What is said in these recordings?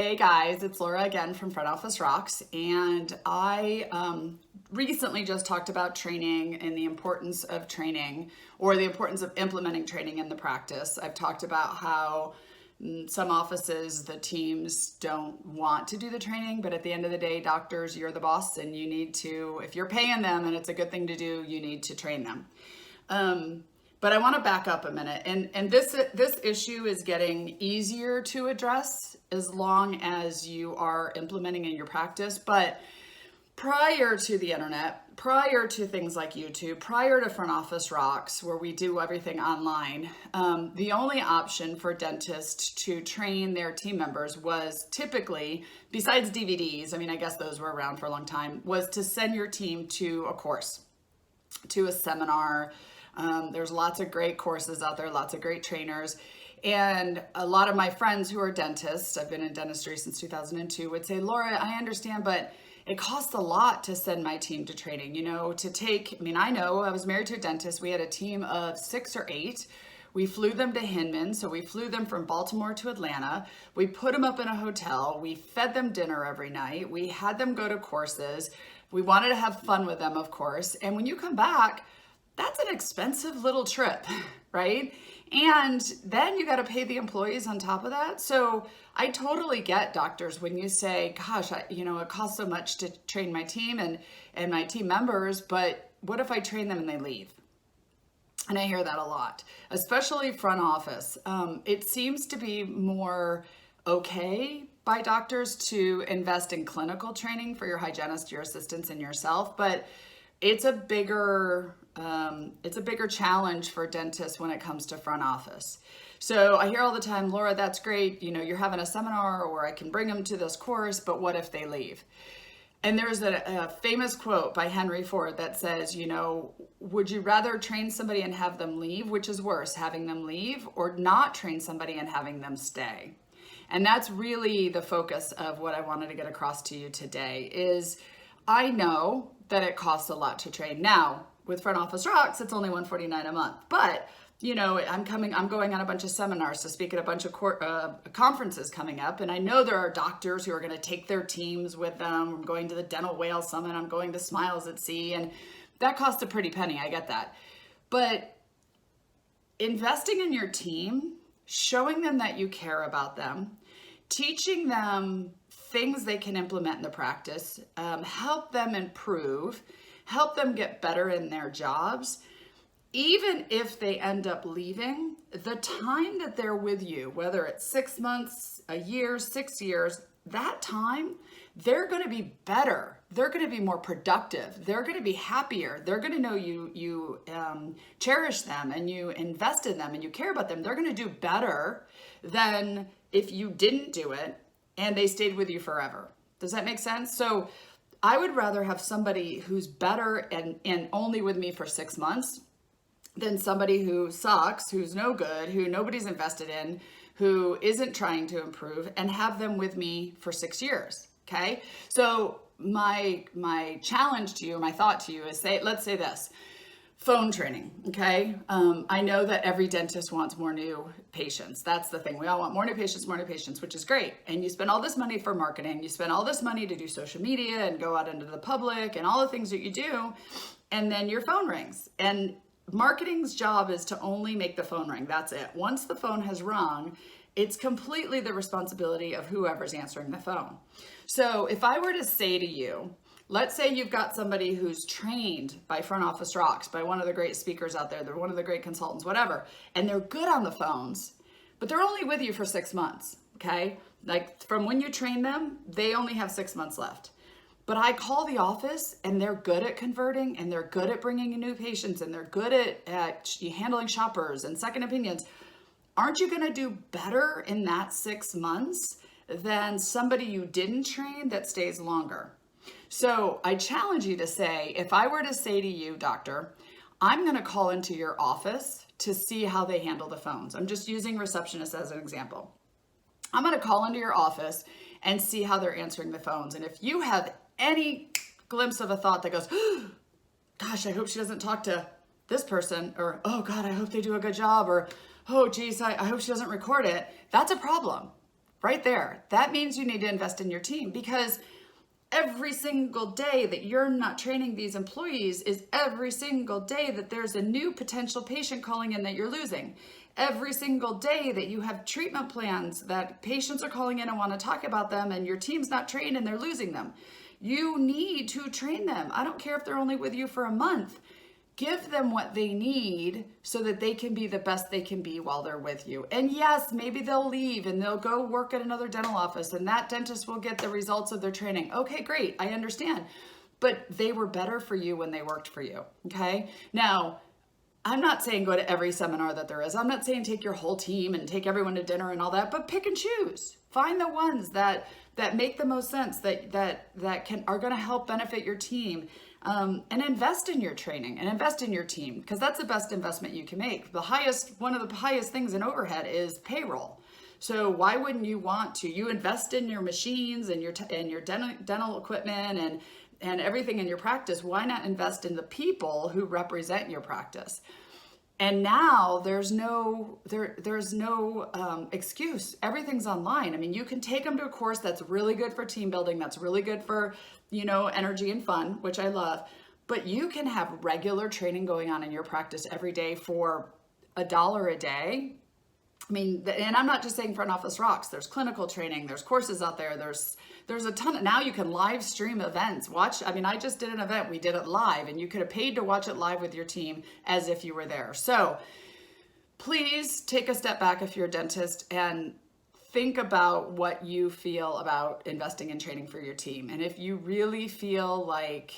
Hey guys, it's Laura again from Front Office Rocks, and I recently just talked about training and the importance of training, or the importance of implementing training in the practice. I've talked about how some offices, the teams don't want to do the training, but at the end of the day, doctors, you're the boss and you need to, if you're paying them and it's a good thing to do, you need to train them. But I want to back up a minute, and this issue is getting easier to address as long as you are implementing in your practice. But prior to the internet, prior to things like YouTube, prior to Front Office Rocks, where we do everything online, the only option for dentists to train their team members was typically, besides DVDs, I mean, I guess those were around for a long time, was to send your team to a course, to a seminar. There's lots of great courses out there, lots of great trainers. And a lot of my friends who are dentists, I've been in dentistry since 2002, would say, Laura, I understand, but it costs a lot to send my team to training, I know I was married to a dentist. We had a team of 6 or 8. We flew them to Hinman. So we flew them from Baltimore to Atlanta. We put them up in a hotel. We fed them dinner every night. We had them go to courses. We wanted to have fun with them, of course. And when you come back, that's an expensive little trip, right? And then you got to pay the employees on top of that. So I totally get doctors when you say, gosh, it costs so much to train my team and my team members, but what if I train them and they leave? And I hear that a lot, especially front office. It seems to be more okay by doctors to invest in clinical training for your hygienist, your assistants, and yourself, but it's a bigger challenge for dentists when it comes to front office. So I hear all the time, Laura, that's great. You're having a seminar, or I can bring them to this course, but what if they leave? And there's a famous quote by Henry Ford that says, would you rather train somebody and have them leave, which is worse, having them leave, or not train somebody and having them stay? And that's really the focus of what I wanted to get across to you today is I know that it costs a lot to train. Now, with Front Office Rocks, it's only $149 a month. But, I'm going on a bunch of seminars to speak at a bunch of conferences coming up. And I know there are doctors who are going to take their teams with them. I'm going to the Dental Whale Summit. I'm going to Smiles at Sea. And that costs a pretty penny. I get that. But investing in your team, showing them that you care about them, teaching them things they can implement in the practice, help them improve, help them get better in their jobs. Even if they end up leaving, the time that they're with you, whether it's 6 months, a year, 6 years, that time, they're going to be better. They're going to be more productive. They're going to be happier. They're going to know you cherish them and you invest in them and you care about them. They're going to do better than if you didn't do it and they stayed with you forever. Does that make sense? So I would rather have somebody who's better and only with me for 6 months than somebody who sucks, who's no good, who nobody's invested in, who isn't trying to improve, and have them with me for 6 years, okay? So my challenge to you, my thought to you is let's say this. Phone training, okay? I know that every dentist wants more new patients. That's the thing. We all want more new patients, which is great. And you spend all this money for marketing. You spend all this money to do social media and go out into the public and all the things that you do. And then your phone rings. And marketing's job is to only make the phone ring. That's it. Once the phone has rung, it's completely the responsibility of whoever's answering the phone. So if I were to say to you, let's say you've got somebody who's trained by Front Office Rocks, by one of the great speakers out there, they're one of the great consultants, whatever, and they're good on the phones, but they're only with you for 6 months, okay? Like from when you train them, they only have 6 months left. But I call the office and they're good at converting and they're good at bringing in new patients and they're good at handling shoppers and second opinions. Aren't you gonna do better in that 6 months than somebody you didn't train that stays longer? So I challenge you to say, if I were to say to you, doctor, I'm going to call into your office to see how they handle the phones. I'm just using receptionists as an example. I'm going to call into your office and see how they're answering the phones. And if you have any glimpse of a thought that goes, gosh, I hope she doesn't talk to this person, or, oh God, I hope they do a good job, or, oh geez, I hope she doesn't record it, that's a problem. right there. That means you need to invest in your team, because every single day that you're not training these employees is every single day that there's a new potential patient calling in that you're losing. Every single day that you have treatment plans that patients are calling in and want to talk about them, and your team's not trained and they're losing them. You need to train them. I don't care if they're only with you for a month. Give them what they need so that they can be the best they can be while they're with you. And yes, maybe they'll leave and they'll go work at another dental office, and that dentist will get the results of their training. Okay, great, I understand. But they were better for you when they worked for you, okay? Now, I'm not saying go to every seminar that there is. I'm not saying take your whole team and take everyone to dinner and all that, but pick and choose. Find the ones that make the most sense, that are going to help benefit your team, and invest in your training and invest in your team, because that's the best investment you can make. One of the highest things in overhead is payroll. So why wouldn't you want to? You invest in your machines and your dental equipment and everything in your practice. Why not invest in the people who represent your practice? And now there's no excuse. Everything's online. I mean, you can take them to a course that's really good for team building, that's really good for, energy and fun, which I love. But you can have regular training going on in your practice every day for $1 a day. I mean, and I'm not just saying Front Office Rocks. There's clinical training, there's courses out there, there's a ton now you can live stream events. I just did an event, we did it live, and you could have paid to watch it live with your team as if you were there. So please take a step back if you're a dentist and think about what you feel about investing in training for your team. And if you really feel like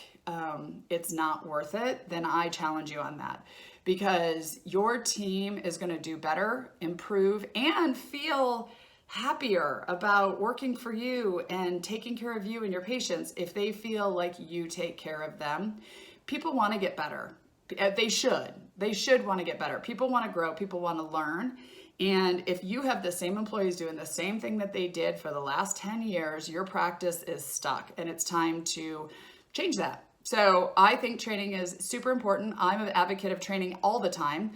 it's not worth it, then I challenge you on that, because your team is going to do better, improve, and feel happier about working for you and taking care of you and your patients if they feel like you take care of them. People want to get better. They should want to get better. People want to grow. People want to learn. And if you have the same employees doing the same thing that they did for the last 10 years, your practice is stuck, and it's time to change that. So I think training is super important. I'm an advocate of training all the time.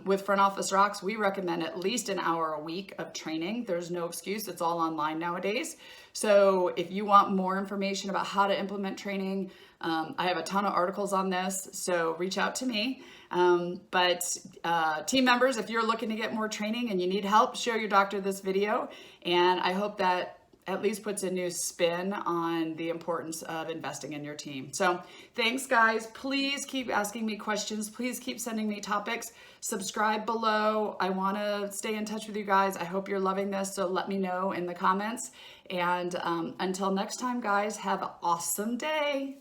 With Front Office Rocks, we recommend at least an hour a week of training. There's no excuse. It's all online nowadays. So if you want more information about how to implement training, I have a ton of articles on this, so reach out to me. But team members, if you're looking to get more training and you need help, show your doctor this video. And I hope that at least puts a new spin on the importance of investing in your team. So thanks, guys. Please keep asking me questions. Please keep sending me topics. Subscribe below. I want to stay in touch with you guys. I hope you're loving this, so let me know in the comments. And until next time, guys, have an awesome day.